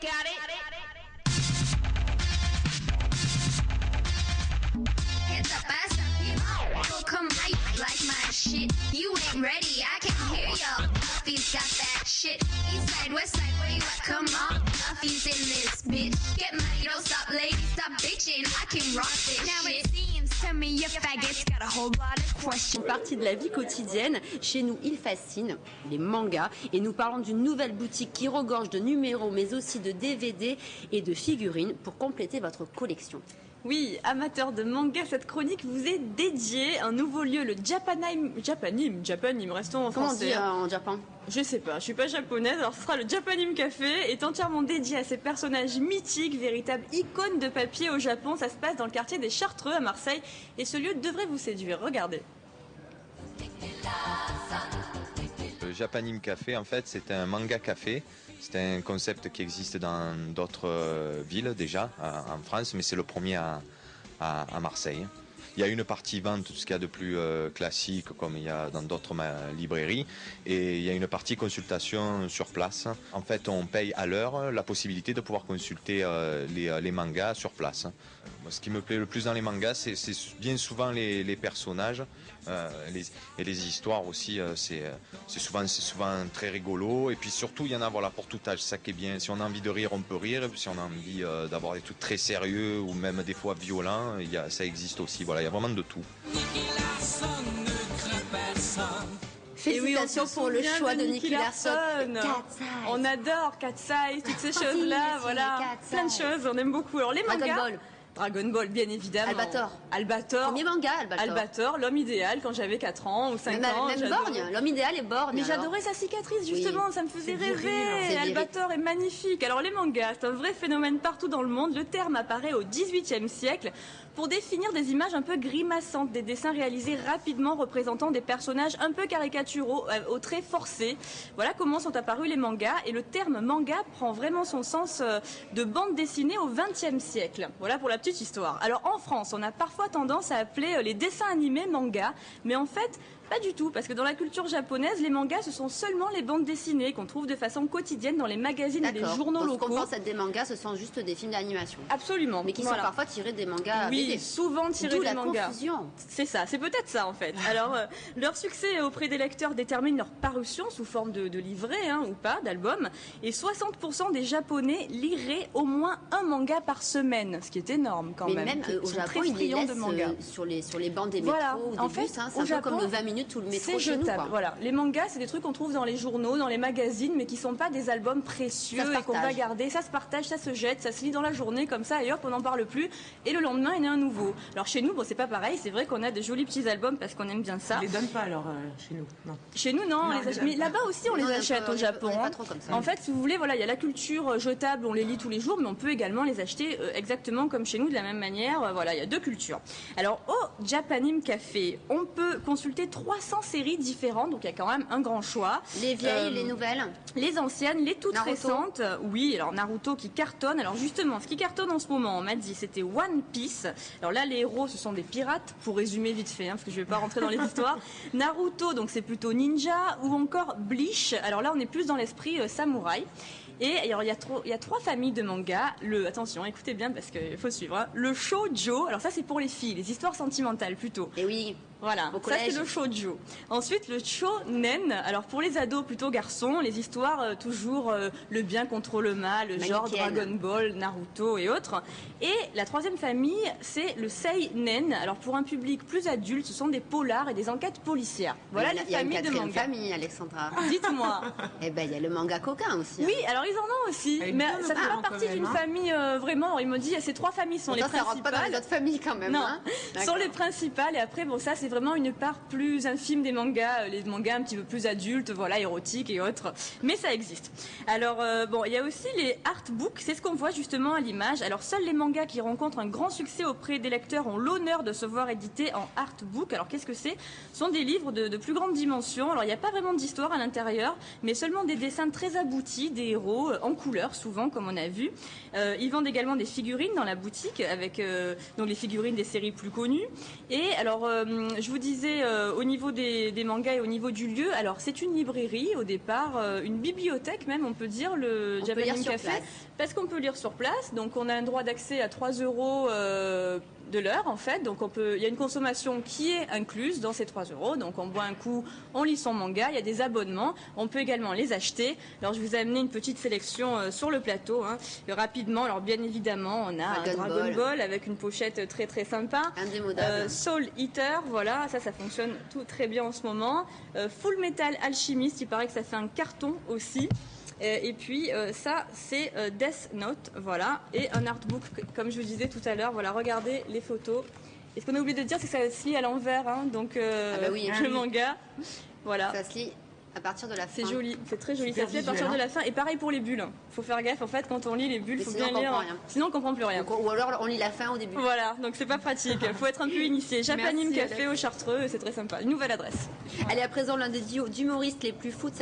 got it. Get the best of come right like my shit. You ain't ready, I can hear ya. Duffy's got that shit. East side, west side, where you at? Come on. Duffy's in this bitch. Get money, don't stop, lady, stop bitching. I can rock this now shit. It seems to me you faggots got a whole lot of questions. Une partie de la vie quotidienne. Chez nous, il fascine les mangas. Et nous parlons d'une nouvelle boutique qui regorge de numéros, mais aussi de DVD et de figurines pour compléter votre collection. Oui, amateurs de manga, cette chronique vous est dédiée. Un nouveau lieu, le Japanime, restons en Comment français. on dit en Japon? Je sais pas, je suis pas japonaise, alors ce sera le Japanime Café, est entièrement dédié à ces personnages mythiques, véritables icônes de papier au Japon. Ça se passe dans le quartier des Chartreux à Marseille et ce lieu devrait vous séduire. Regardez. Le Japanime Café, en fait, c'est un manga café. C'est un concept qui existe dans d'autres villes déjà en France, mais c'est le premier à Marseille. Il y a une partie vente, tout ce qu'il y a de plus classique, comme il y a dans d'autres librairies, et il y a une partie consultation sur place. En fait, on paye à l'heure la possibilité de pouvoir consulter les mangas sur place. Ce qui me plaît le plus dans les mangas, c'est bien souvent les personnages et les histoires aussi. C'est souvent très rigolo, et puis surtout il y en a pour tout âge. Ça qui est bien. Si on a envie de rire, on peut rire. Si on a envie d'avoir des trucs très sérieux ou même des fois violents, ça existe aussi. Voilà, il y a vraiment de tout. Félicitations pour le choix de Nicky Larson. On adore Cat Size, toutes ces choses-là, voilà. Plein de choses, on aime beaucoup. Alors les mangas. Dragon Ball, bien évidemment. Albator. Premier manga, Albator, l'homme idéal quand j'avais 4 ans ou 5 ans. Même Borgne, l'homme idéal est Borgne. Mais j'adorais sa cicatrice, justement, oui. Ça me faisait rêver. Albator est magnifique. Alors les mangas, c'est un vrai phénomène partout dans le monde. Le terme apparaît au XVIIIe siècle pour définir des images un peu grimaçantes, des dessins réalisés rapidement représentant des personnages un peu caricaturaux, aux traits forcés. Voilà comment sont apparus les mangas. Et le terme manga prend vraiment son sens de bande dessinée au XXe siècle. Voilà pour la petite histoire. Alors en France, on a parfois tendance à appeler les dessins animés manga, mais en fait, pas du tout, parce que dans la culture japonaise, les mangas, ce sont seulement les bandes dessinées qu'on trouve de façon quotidienne dans les magazines et les journaux locaux. Ce qu'on pense être des mangas, ce sont juste des films d'animation. Absolument. Mais qui sont parfois tirés des mangas. Oui, souvent tirés des mangas. Confusion. C'est ça, c'est peut-être ça en fait. Alors, leur succès auprès des lecteurs détermine leur parution sous forme de livret ou pas, d'album. Et 60% des Japonais liraient au moins un manga par semaine, ce qui est énorme quand même. Mais même au Japon, ils les laissent sur les bancs des métros ou des bus. C'est un peu comme le 20 minutes ou le métro chez nous. Voilà. Les mangas, c'est des trucs qu'on trouve dans les journaux, dans les magazines, mais qui sont pas des albums précieux et qu'on va garder. Ça se partage, ça se jette, ça se lit dans la journée comme ça, et hop, on n'en parle plus. Et le lendemain, il y en a un nouveau. Alors chez nous, c'est pas pareil. C'est vrai qu'on a des jolis petits albums parce qu'on aime bien ça. On les donne pas alors chez nous, non. Chez nous, non, on les achète. Mais là-bas aussi, on les achète au Japon. Pas trop comme ça. En fait, si vous voulez, voilà, il y a la culture jetable, on les lit tous les jours, mais on peut également les acheter exactement comme chez nous, de la même manière. Voilà, il y a deux cultures. Alors au Japanime Café, on peut consulter 300 séries différentes, donc il y a quand même un grand choix. Les vieilles, les nouvelles, les anciennes, les toutes Naruto. Récentes. Oui, alors Naruto qui cartonne. Alors justement, ce qui cartonne en ce moment, on m'a dit, c'était One Piece. Alors là, les héros, ce sont des pirates, pour résumer vite fait, parce que je vais pas rentrer dans les histoires. Naruto, donc c'est plutôt ninja, ou encore Bleach. Alors là, on est plus dans l'esprit samouraï. Et alors, il y a trois familles de mangas. Attention, écoutez bien parce qu'il faut suivre. Hein. Le shoujo, alors ça c'est pour les filles, les histoires sentimentales plutôt. Et oui. Voilà, ça c'est le shoujo. Ensuite, le shonen, alors pour les ados plutôt garçons, les histoires toujours le bien contre le mal, genre Dragon Ball, Naruto et autres. Et la troisième famille, c'est le seinen. Alors pour un public plus adulte, ce sont des polars et des enquêtes policières. Voilà les familles de manga. Il y a une famille, Alexandra. Dites-moi. Eh ben, il y a le manga coquin aussi. Oui, alors ils en ont aussi, mais ça fait pas partie d'une famille vraiment. Alors, il me dit, ces trois familles sont les principales. Ça rentre pas dans les autres familles quand même. Non, hein. sont les principales. Et après, bon, ça c'est vraiment une part plus infime des mangas, les mangas un petit peu plus adultes, voilà, érotiques et autres. Mais ça existe. Alors, bon, il y a aussi les artbooks, c'est ce qu'on voit justement à l'image. Alors, seuls les mangas qui rencontrent un grand succès auprès des lecteurs ont l'honneur de se voir édités en artbook. Alors, qu'est-ce que c'est ? Ce sont des livres de plus grande dimension. Alors, il n'y a pas vraiment d'histoire à l'intérieur, mais seulement des dessins très aboutis, des héros en couleur, souvent, comme on a vu. Ils vendent également des figurines dans la boutique, avec donc les figurines des séries plus connues. Et alors, je vous disais au niveau des mangas et au niveau du lieu, alors c'est une librairie au départ, une bibliothèque même, on peut dire, le Japanese Café, parce qu'on peut lire sur place. Donc on a un droit d'accès à 3 € de l'heure en fait, donc il y a une consommation qui est incluse dans ces 3 €, donc on boit un coup, on lit son manga, il y a des abonnements, on peut également les acheter. Alors je vous ai amené une petite sélection sur le plateau, rapidement. Alors bien évidemment on a un Dragon Ball avec une pochette très très sympa, indémodable. Soul Eater, voilà, ça fonctionne tout très bien en ce moment. Full Metal Alchemist, il paraît que ça fait un carton aussi. Et puis ça c'est Death Note, voilà, et un artbook comme je vous disais tout à l'heure, voilà, regardez les photos. Et ce qu'on a oublié de dire c'est que ça se lit à l'envers, donc le manga, voilà. Ça se lit à partir de la fin. C'est joli, c'est très joli, ça se lit à partir de la fin, et pareil pour les bulles. Faut faire gaffe en fait quand on lit les bulles, faut bien lire, sinon on comprend plus rien. Ou alors on lit la fin au début. Voilà, donc c'est pas pratique, faut être un peu initié. Japanime Café au Chartreux, c'est très sympa, une nouvelle adresse. Allez, à présent l'un des duos d'humoristes les plus fous de sa